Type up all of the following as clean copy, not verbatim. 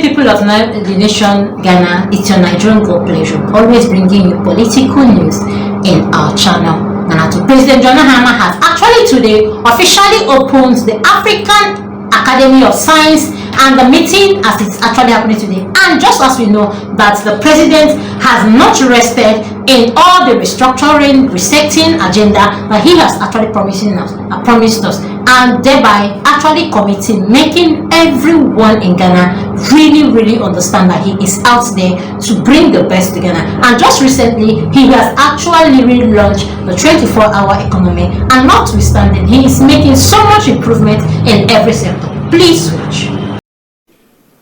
great people of the nation Ghana, it's your Nigerian God pleasure, always bringing you political news in our channel. Ghanatube. President John Mahama has actually today officially opened the African Academy of Science, and the meeting as it's actually happening today. And just as we know that the president has not rested in all the restructuring, resetting agenda that he has actually promised us, and thereby actually committing, making everyone in Ghana really understand that he is out there to bring the best to Ghana. And just recently, he has actually relaunched the 24-hour economy, and notwithstanding, he is making so much improvement in every sector. Please switch.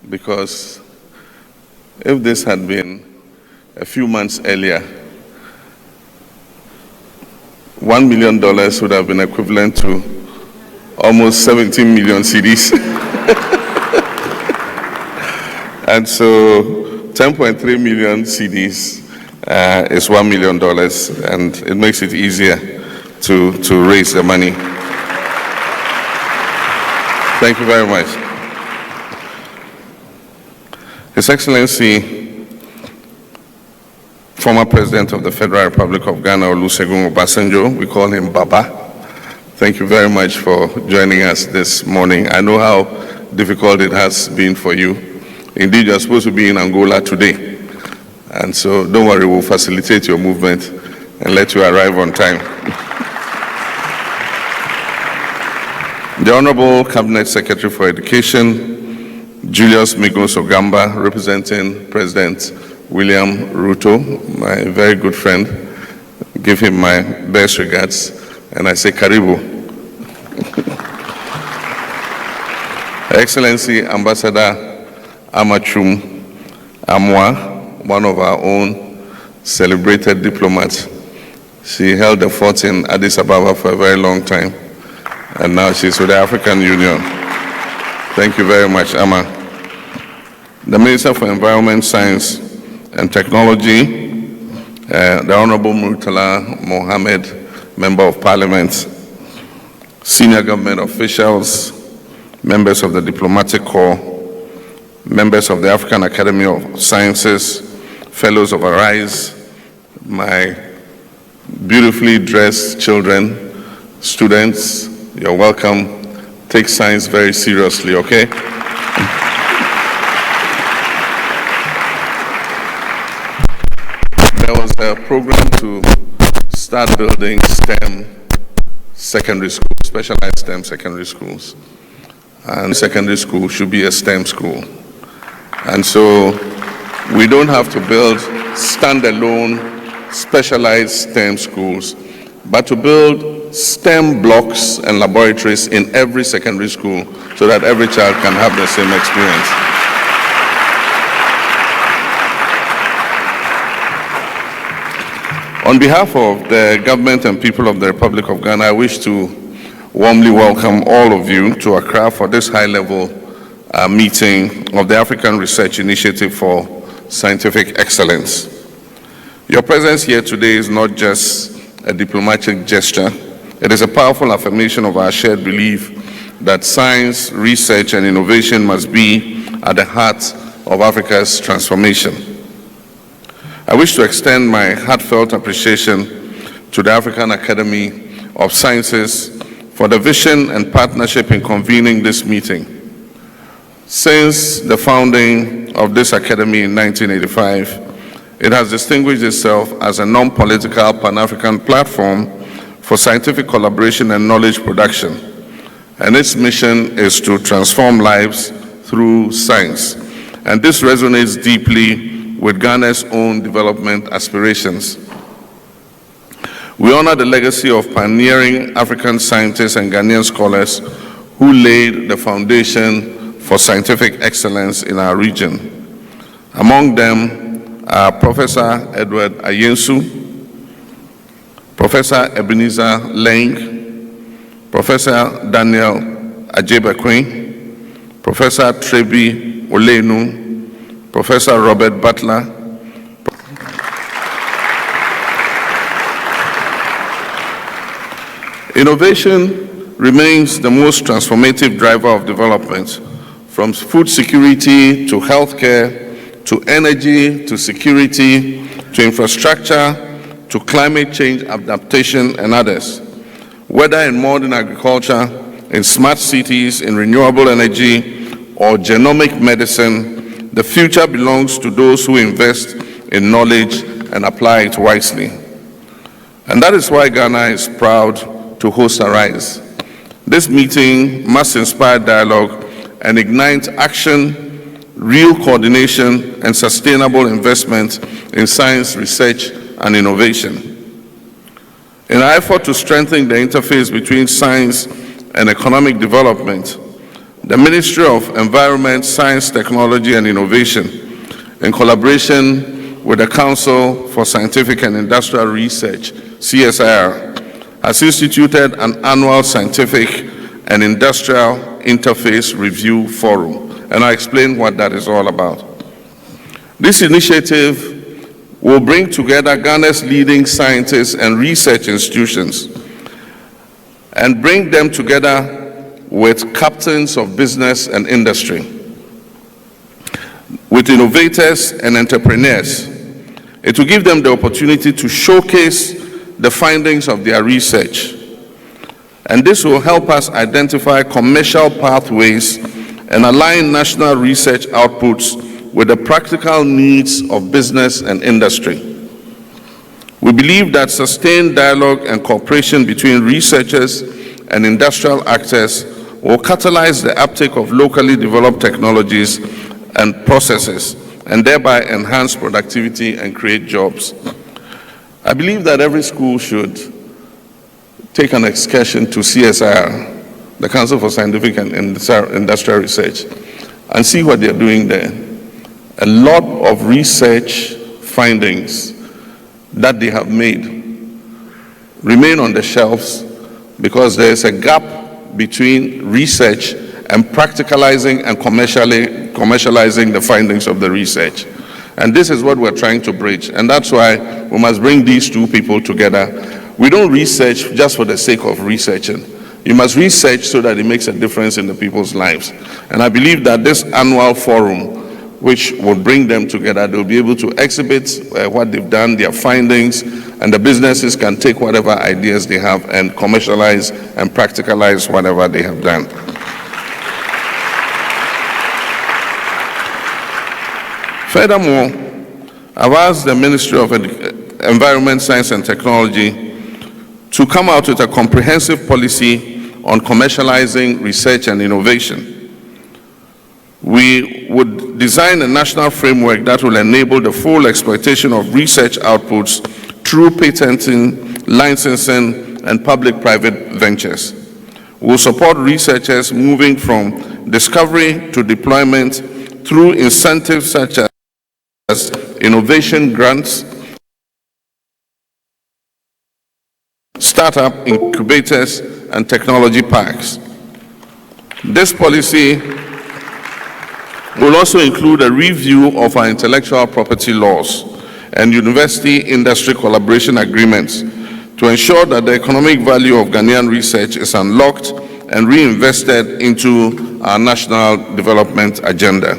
Because if this had been a few months earlier, $1 million would have been equivalent to almost 17 million cedis. And so 10.3 million cedis is $1 million, and it makes it easier to raise the money. Thank you very much. His Excellency, former President of the Federal Republic of Ghana, Olusegun Obasanjo, we call him Baba. Thank you very much for joining us this morning. I know how difficult it has been for you. Indeed, you're supposed to be in Angola today. And so don't worry, we'll facilitate your movement and let you arrive on time. The Honorable Cabinet Secretary for Education, Julius Migos Ogamba, representing President William Ruto, my very good friend. Give him my best regards, and I say Karibu. Her Excellency Ambassador Amachum Amwa, one of our own celebrated diplomats. She held the fort in Addis Ababa for a very long time, and now she's with the African Union. Thank you very much, Amma. The Minister for Environment, Science and Technology, the Honorable Murtala Mohammed, Member of Parliament, senior government officials, members of the Diplomatic Corps, members of the African Academy of Sciences, fellows of Arise, my beautifully dressed children, students, you're welcome. Take science very seriously, okay? There was a program to start building STEM secondary schools, specialized STEM secondary schools. And secondary school should be a STEM school. And so we don't have to build standalone specialized STEM schools, but to build STEM blocks and laboratories in every secondary school so that every child can have the same experience. On behalf of the government and people of the Republic of Ghana, I wish to warmly welcome all of you to Accra for this high-level meeting of the African Research Initiative for Scientific Excellence. Your presence here today is not just a diplomatic gesture. It is a powerful affirmation of our shared belief that science, research, and innovation must be at the heart of Africa's transformation. I wish to extend my heartfelt appreciation to the African Academy of Sciences for the vision and partnership in convening this meeting. Since the founding of this academy in 1985, it has distinguished itself as a non-political Pan-African platform for scientific collaboration and knowledge production. And its mission is to transform lives through science. And this resonates deeply with Ghana's own development aspirations. We honor the legacy of pioneering African scientists and Ghanaian scholars who laid the foundation for scientific excellence in our region. Among them are Professor Edward Ayensu, Professor Ebenezer Leng, Professor Daniel Ajebaquin, Professor Trebi Olenu, Professor Robert Butler, Innovation remains the most transformative driver of development from food security to healthcare, to energy, to security, to infrastructure, to climate change adaptation and others. Whether in modern agriculture, in smart cities, in renewable energy, or genomic medicine, the future belongs to those who invest in knowledge and apply it wisely. And that is why Ghana is proud to host Arise. This meeting must inspire dialogue and ignite action, real coordination, and sustainable investment in science, research, and innovation. In our effort to strengthen the interface between science and economic development, the Ministry of Environment, Science, Technology, and Innovation, in collaboration with the Council for Scientific and Industrial Research, CSIR, has instituted an annual scientific and industrial interface review forum, and I'll explain what that is all about. This initiative will bring together Ghana's leading scientists and research institutions and bring them together with captains of business and industry, with innovators and entrepreneurs. It will give them the opportunity to showcase the findings of their research. And this will help us identify commercial pathways and align national research outputs with the practical needs of business and industry. We believe that sustained dialogue and cooperation between researchers and industrial actors will catalyze the uptake of locally developed technologies and processes, and thereby enhance productivity and create jobs. I believe that every school should take an excursion to CSIR, the Council for Scientific and Industrial Research, and see what they're doing there. A lot of research findings that they have made remain on the shelves because there's a gap between research and practicalizing and commercializing the findings of the research. And this is what we're trying to bridge. And that's why we must bring these two people together. We don't research just for the sake of researching. You must research so that it makes a difference in the people's lives. And I believe that this annual forum, which will bring them together, they'll be able to exhibit what they've done, their findings, and the businesses can take whatever ideas they have and commercialize and practicalize whatever they have done. Furthermore, I've asked the Ministry of Environment, Science and Technology to come out with a comprehensive policy on commercializing research and innovation. We would design a national framework that will enable the full exploitation of research outputs through patenting, licensing, and public-private ventures. We will support researchers moving from discovery to deployment through incentives such as innovation grants, startup incubators, and technology parks. This policy will also include a review of our intellectual property laws and university-industry collaboration agreements to ensure that the economic value of Ghanaian research is unlocked and reinvested into our national development agenda.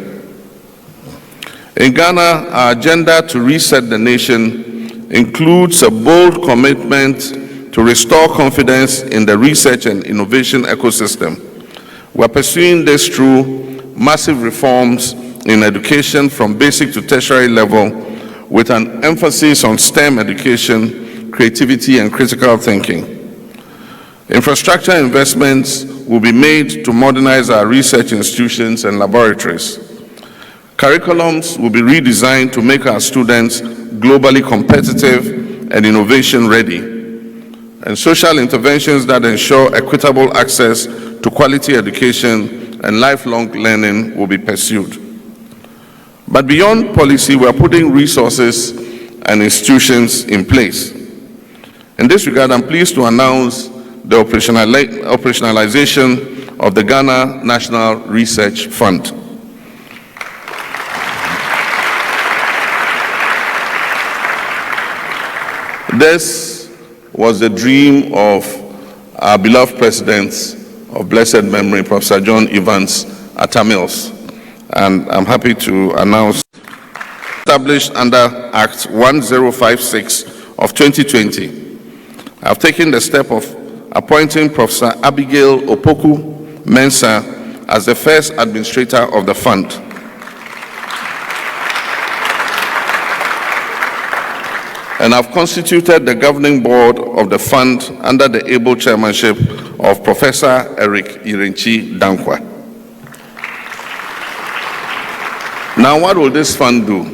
In Ghana, our agenda to reset the nation includes a bold commitment to restore confidence in the research and innovation ecosystem. We're pursuing this through massive reforms in education from basic to tertiary level, with an emphasis on STEM education, creativity, and critical thinking. Infrastructure investments will be made to modernize our research institutions and laboratories. Curriculums will be redesigned to make our students globally competitive and innovation ready. And social interventions that ensure equitable access to quality education and lifelong learning will be pursued. But beyond policy, we are putting resources and institutions in place. In this regard, I'm pleased to announce the operationalization of the Ghana National Research Fund. This was the dream of our beloved president of blessed memory, Professor John Evans at Tamils. And I'm happy to announce, established under Act 1056 of 2020, I've taken the step of appointing Professor Abigail Opoku Mensah as the first administrator of the fund. And I've constituted the governing board of the fund under the able chairmanship of Professor Eric Irenchi Dankwa. Now, what will this fund do?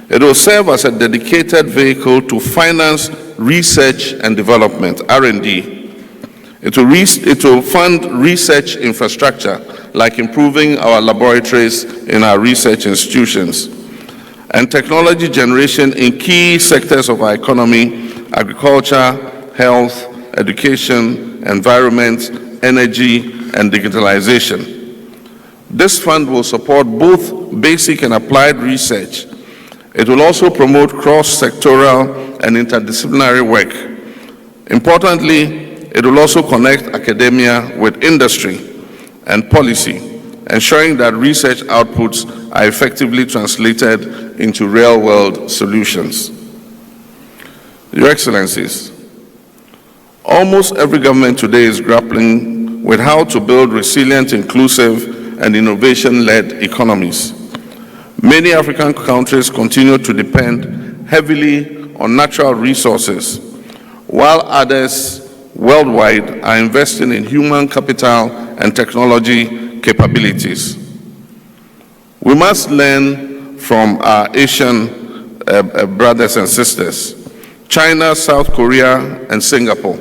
It will serve as a dedicated vehicle to finance research and development, R&D. It will fund research infrastructure, like improving our laboratories in our research institutions, and technology generation in key sectors of our economy: agriculture, health, education, environment, energy, and digitalization. This fund will support both basic and applied research. It will also promote cross-sectoral and interdisciplinary work. Importantly, it will also connect academia with industry and policy, ensuring that research outputs are effectively translated into real-world solutions. Your Excellencies, almost every government today is grappling with how to build resilient, inclusive, and innovation-led economies. Many African countries continue to depend heavily on natural resources, while others worldwide are investing in human capital and technology capabilities. We must learn from our Asian brothers and sisters, China, South Korea, and Singapore.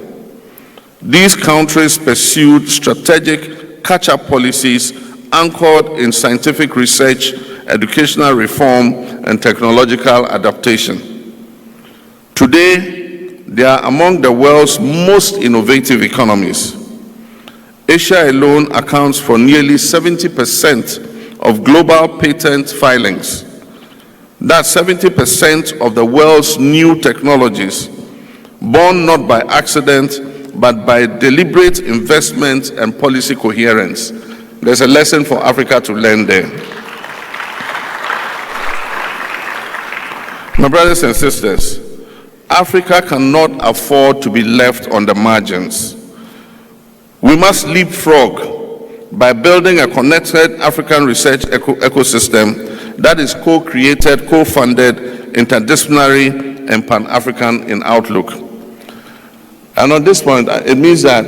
These countries pursued strategic catch-up policies anchored in scientific research, educational reform, and technological adaptation. Today, they are among the world's most innovative economies. Asia alone accounts for nearly 70% of global patent filings. That's 70% of the world's new technologies, born not by accident, but by deliberate investment and policy coherence. There's a lesson for Africa to learn there. My brothers and sisters, Africa cannot afford to be left on the margins. We must leapfrog by building a connected African research ecosystem that is co-created, co-funded, interdisciplinary, and Pan-African in outlook. And on this point, it means that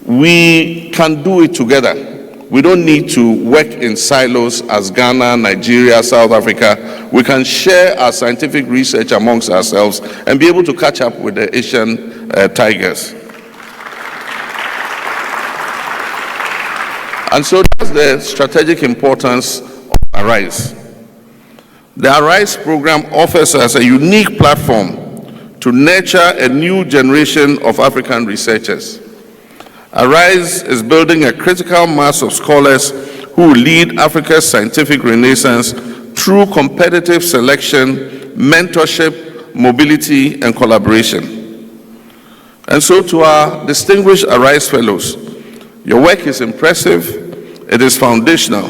we can do it together. We don't need to work in silos as Ghana, Nigeria, South Africa. We can share our scientific research amongst ourselves and be able to catch up with the Asian tigers. And so that's the strategic importance of ARISE. The ARISE program offers us a unique platform to nurture a new generation of African researchers. ARISE is building a critical mass of scholars who will lead Africa's scientific renaissance through competitive selection, mentorship, mobility, and collaboration. And so to our distinguished ARISE fellows, your work is impressive, it is foundational.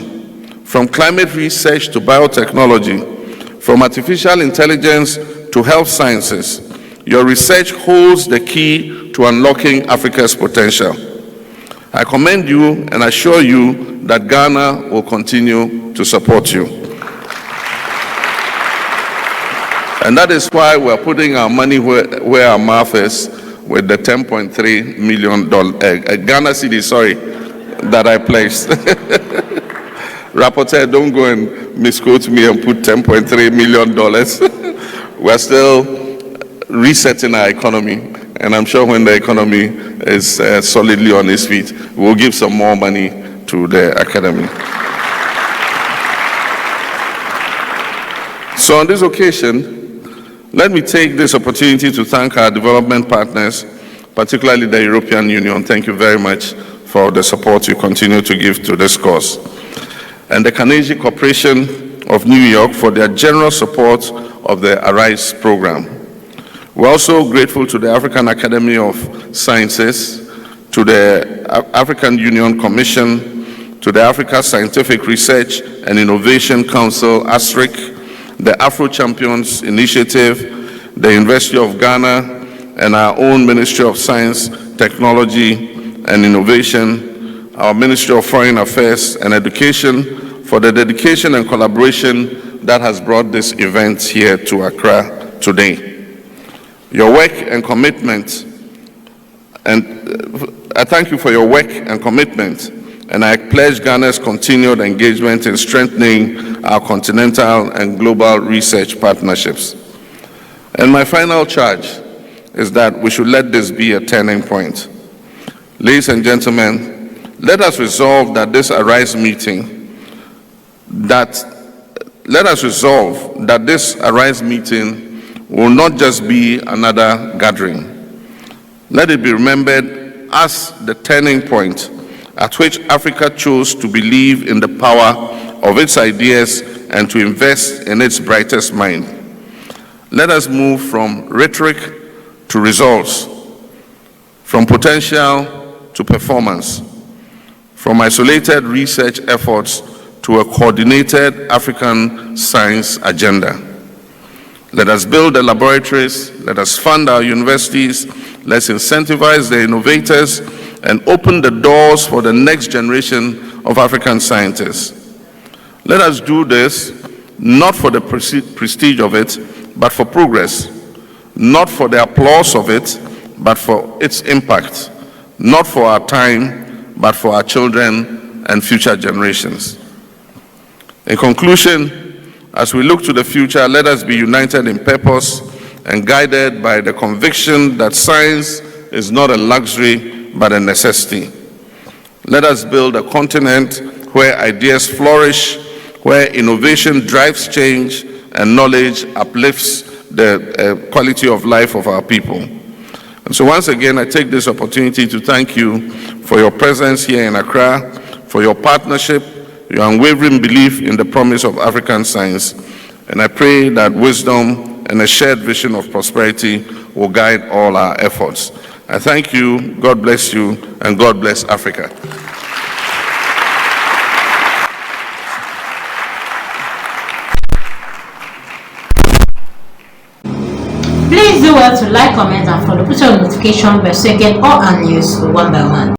From climate research to biotechnology, from artificial intelligence to health sciences, your research holds the key to unlocking Africa's potential. I commend you and assure you that Ghana will continue to support you. And that is why we're putting our money where our mouth is with the $10.3 million Ghana cedi, that I placed. Rapporteur, don't go and misquote me and put $10.3 million. We're still resetting our economy. And I'm sure when the economy is solidly on its feet, we'll give some more money to the academy. So on this occasion, let me take this opportunity to thank our development partners, particularly the European Union. Thank you very much for the support you continue to give to this cause. And the Carnegie Corporation of New York for their generous support of the ARISE program. We're also grateful to the African Academy of Sciences, to the African Union Commission, to the Africa Scientific Research and Innovation Council, ASRIC, the Afro Champions Initiative, the University of Ghana, and our own Ministry of Science, Technology, and Innovation, our Ministry of Foreign Affairs and Education, for the dedication and collaboration that has brought this event here to Accra today. Your work and commitment, and I thank you for your work and commitment, and I pledge Ghana's continued engagement in strengthening our continental and global research partnerships. And my final charge is that we should let this be a turning point. Ladies and gentlemen, let us resolve that this Arise meeting, will not just be another gathering. Let it be remembered as the turning point at which Africa chose to believe in the power of its ideas and to invest in its brightest mind. Let us move from rhetoric to results, from potential to performance, from isolated research efforts to a coordinated African science agenda. Let us build the laboratories, let us fund our universities, let's incentivize the innovators and open the doors for the next generation of African scientists. Let us do this not for the prestige of it, but for progress, not for the applause of it, but for its impact, not for our time, but for our children and future generations. In conclusion, as we look to the future, let us be united in purpose and guided by the conviction that science is not a luxury, but a necessity. Let us build a continent where ideas flourish, where innovation drives change, and knowledge uplifts the quality of life of our people. And so once again, I take this opportunity to thank you for your presence here in Accra, for your partnership, your unwavering belief in the promise of African science, and I pray that wisdom and a shared vision of prosperity will guide all our efforts. I thank you, God bless you, and God bless Africa. Please do well to like, comment, and follow. Put on notification bell so you get all our news one by one.